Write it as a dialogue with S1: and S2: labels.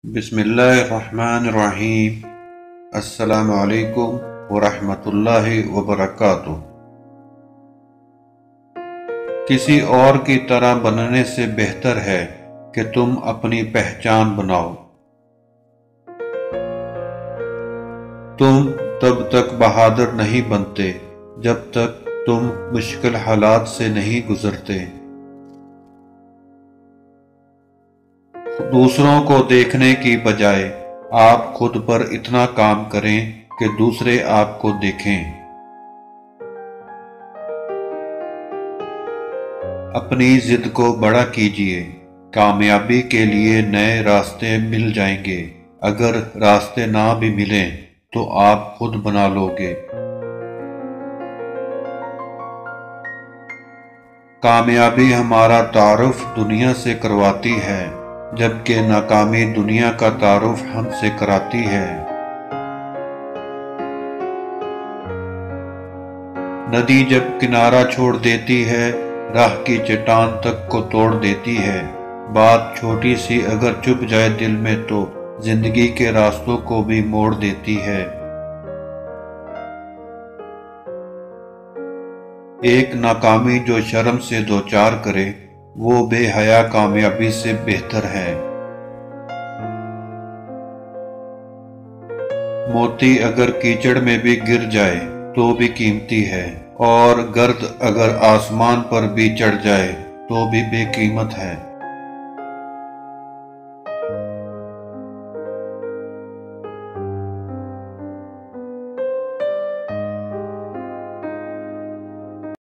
S1: بسم اللہ الرحمن الرحیم۔ السلام علیکم ورحمۃ اللہ وبرکاتہ۔ کسی اور کی طرح بننے سے بہتر ہے کہ تم اپنی پہچان بناؤ۔ تم تب تک بہادر نہیں بنتے جب تک تم مشکل حالات سے نہیں گزرتے۔ دوسروں کو دیکھنے کی بجائے آپ خود پر اتنا کام کریں کہ دوسرے آپ کو دیکھیں۔ اپنی ضد کو بڑا کیجیے، کامیابی کے لیے نئے راستے مل جائیں گے۔ اگر راستے نہ بھی ملیں تو آپ خود بنا لو گے۔ کامیابی ہمارا تعارف دنیا سے کرواتی ہے، جبکہ ناکامی دنیا کا تعارف ہم سے کراتی ہے۔ ندی جب کنارہ چھوڑ دیتی ہے، راہ کی چٹان تک کو توڑ دیتی ہے۔ بات چھوٹی سی اگر چھپ جائے دل میں تو زندگی کے راستوں کو بھی موڑ دیتی ہے۔ ایک ناکامی جو شرم سے دوچار کرے، وہ بے حیا کامیابی سے بہتر ہے۔ موتی اگر کیچڑ میں بھی گر جائے تو بھی قیمتی ہے، اور گرد اگر آسمان پر بھی چڑھ جائے تو بھی بے قیمت ہے۔